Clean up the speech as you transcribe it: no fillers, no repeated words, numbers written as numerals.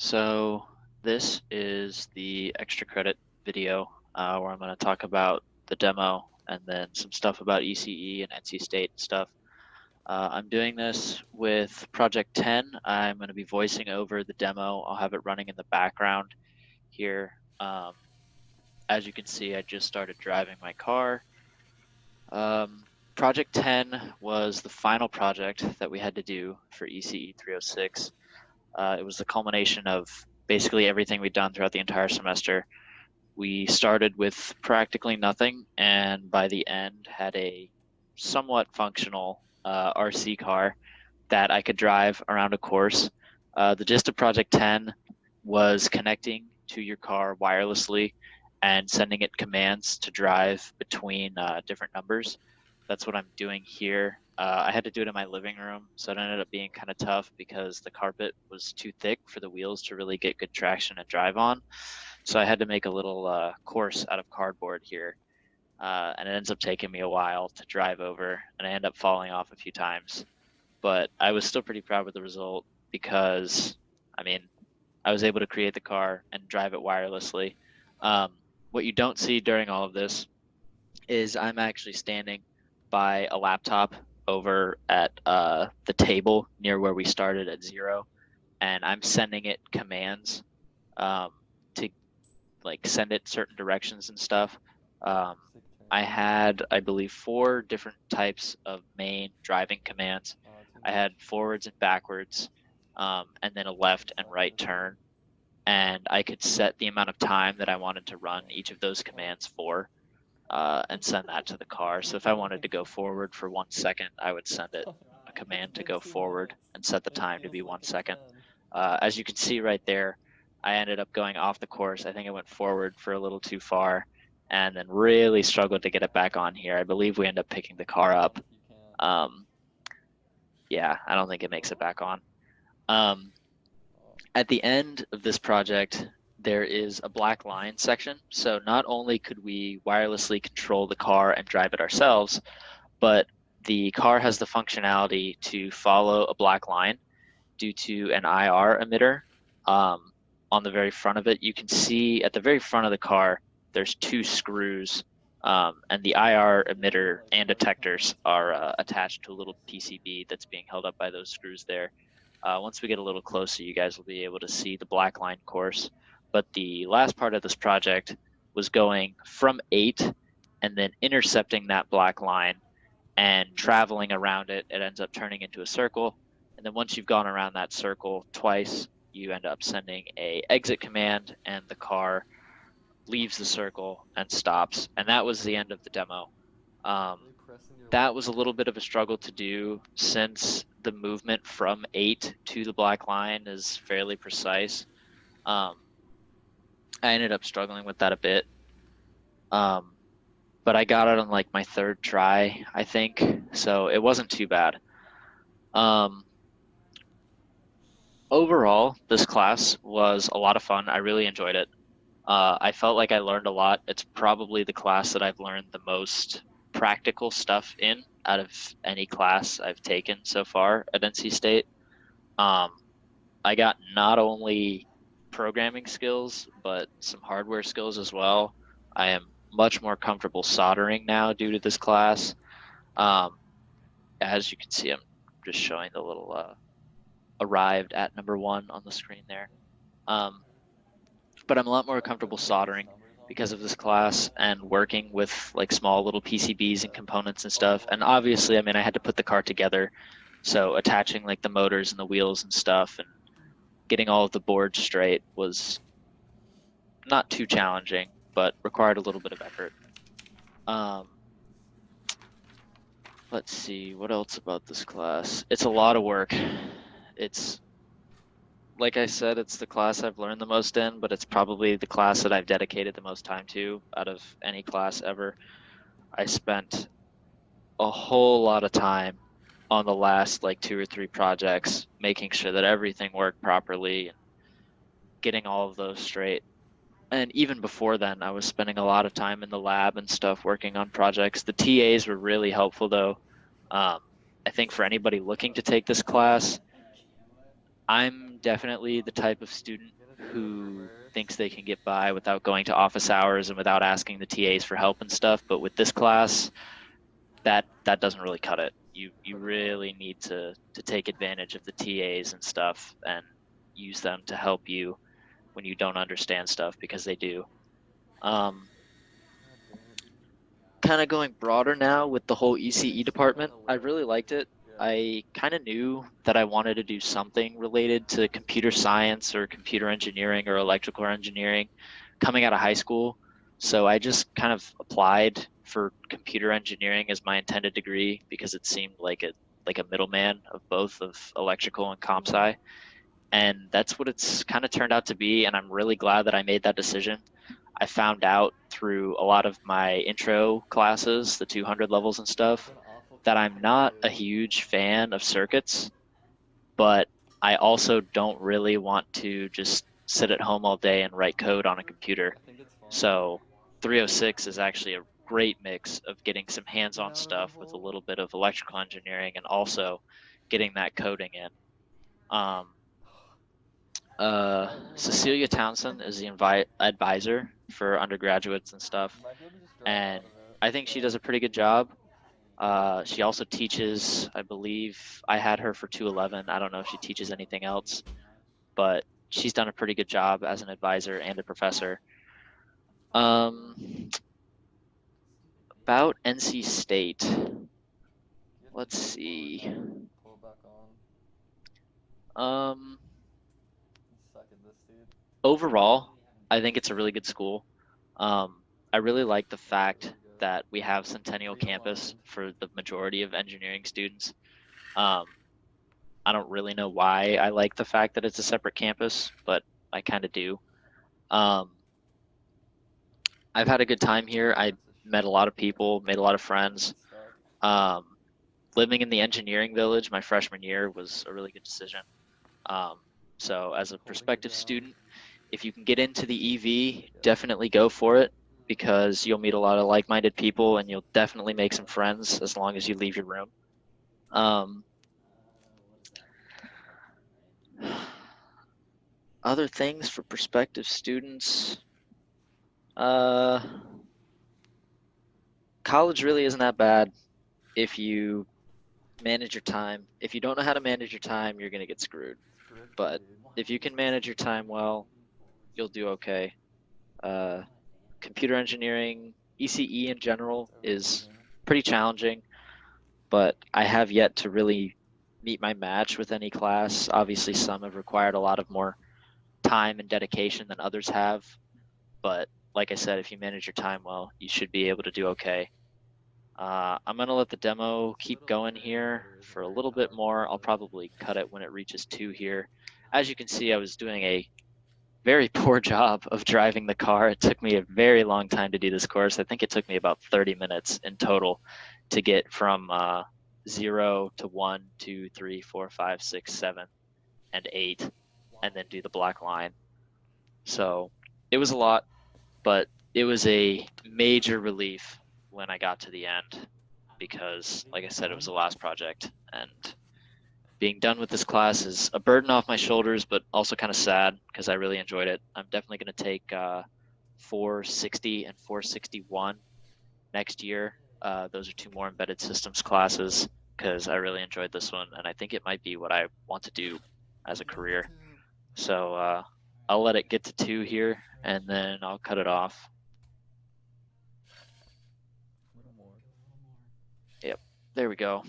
So this is the extra credit video where I'm going to talk about the demo and then some stuff about ECE and NC State and stuff. I'm doing this with Project 10. I'm going to be voicing over the demo. I'll have it running in the background here. As you can see, I just started driving my car. Project 10 was the final project that we had to do for ECE 306. It was the culmination of basically everything we'd done throughout the entire semester. We started with practically nothing, and by the end had a somewhat functional RC car that I could drive around a course. The gist of Project 10 was connecting to your car wirelessly and sending it commands to drive between different numbers. That's what I'm doing here. I had to do it in my living room, so it ended up being kind of tough because the carpet was too thick for the wheels to really get good traction and drive on. So I had to make a little course out of cardboard here, and it ends up taking me a while to drive over, and I end up falling off a few times. But I was still pretty proud with the result because, I was able to create the car and drive it wirelessly. What you don't see during all of this is I'm actually standing by a laptop over at the table near where we started at 0, and I'm sending it commands to send it certain directions and stuff. Um, I had, I believe, 4 different types of main driving commands. I had forwards and backwards, and then a left and right turn. And I could set the amount of time that I wanted to run each of those commands for, and send that to the car. So if I wanted to go forward for 1 second, I would send it a command to go forward and set the time to be 1 second. As you can see right there, I ended up going off the course. I think I went forward for a little too far and then really struggled to get it back on here. I believe we end up picking the car up. Yeah, I don't think it makes it back on. At the end of this project, there is a black line section. So not only could we wirelessly control the car and drive it ourselves, but the car has the functionality to follow a black line due to an IR emitter. On the very front of it, you can see at the very front of the car, there's 2 screws, and the IR emitter and detectors are attached to a little PCB that's being held up by those screws there. Once we get a little closer, you guys will be able to see the black line course. But the last part of this project was going from 8 and then intercepting that black line and traveling around it. It ends up turning into a circle. And then once you've gone around that circle twice, you end up sending a exit command and the car leaves the circle and stops. And that was the end of the demo. That was a little bit of a struggle to do since the movement from 8 to the black line is fairly precise. I ended up struggling with that a bit. But I got it on like my 3rd try, I think. So it wasn't too bad. Overall, this class was a lot of fun. I really enjoyed it. I felt like I learned a lot. It's probably the class that I've learned the most practical stuff in out of any class I've taken so far at NC State. I got not only programming skills, but some hardware skills as well. I am much more comfortable soldering now due to this class. As you can see, I'm just showing the little arrived at number 1 on the screen there. But I'm a lot more comfortable soldering because of this class and working with like small little PCBs and components and stuff. And obviously, I had to put the car together. So attaching like the motors and the wheels and stuff and getting all of the boards straight was not too challenging, but required a little bit of effort. Let's see, what else about this class? It's a lot of work. It's, like I said, it's the class I've learned the most in, but it's probably the class that I've dedicated the most time to out of any class ever. I spent a whole lot of time on the last like 2 or 3 projects, making sure that everything worked properly and getting all of those straight. And even before then, I was spending a lot of time in the lab and stuff working on projects. The TAs were really helpful though. I think for anybody looking to take this class, I'm definitely the type of student who thinks they can get by without going to office hours and without asking the TAs for help and stuff. But with this class, that doesn't really cut it. You really need to take advantage of the TAs and stuff and use them to help you when you don't understand stuff because they do. Um, Kind of going broader now with the whole ECE department. I really liked it. I kind of knew that I wanted to do something related to computer science or computer engineering or electrical engineering coming out of high school. So I just kind of applied for computer engineering as my intended degree because it seemed like a middleman of both of electrical and comp sci. And that's what it's kind of turned out to be. And I'm really glad that I made that decision. I found out through a lot of my intro classes, the 200 levels and stuff, that I'm not a huge fan of circuits, but I also don't really want to just sit at home all day and write code on a computer. So 306 is actually a great mix of getting some hands-on stuff with a little bit of electrical engineering and also getting that coding in. Um, Cecilia Townsend is the advisor for undergraduates and stuff, and I think she does a pretty good job. She also teaches, I believe, I had her for 211. I don't know if she teaches anything else, but she's done a pretty good job as an advisor and a professor. Um, about NC State, let's see. Um, Overall, I think it's a really good school. I really like the fact that we have Centennial Campus for the majority of engineering students. Um, I don't really know why I like the fact that it's a separate campus, but I kind of do. Um, I've had a good time here. I met a lot of people, made a lot of friends. Um, Living in the engineering village my freshman year was a really good decision. Um, so, as a prospective student, if you can get into the EV, definitely go for it because you'll meet a lot of like-minded people and you'll definitely make some friends as long as you leave your room. Um, Other things for prospective students, uh, college really isn't that bad if you manage your time. If you don't know how to manage your time, you're gonna get screwed. But if you can manage your time well, you'll do okay. Uh, Computer engineering, ECE in general, is pretty challenging, but I have yet to really meet my match with any class. Obviously, some have required a lot of more time and dedication than others have, but like I said, if you manage your time well, you should be able to do okay. I'm going to let the demo keep going here for a little bit more. I'll probably cut it when it reaches 2 here. As you can see, I was doing a very poor job of driving the car. It took me a very long time to do this course. I think it took me about 30 minutes in total to get from 0 to 1, 2, 3, 4, 5, 6, 7, and 8, and then do the black line. So it was a lot, but it was a major relief when I got to the end because, like I said, it was the last project. And being done with this class is a burden off my shoulders, but also kind of sad because I really enjoyed it. I'm definitely going to take 460 and 461 next year. Those are 2 more embedded systems classes because I really enjoyed this one, and I think it might be what I want to do as a career. So I'll let it get to 2 here, and then I'll cut it off. Yep, there we go.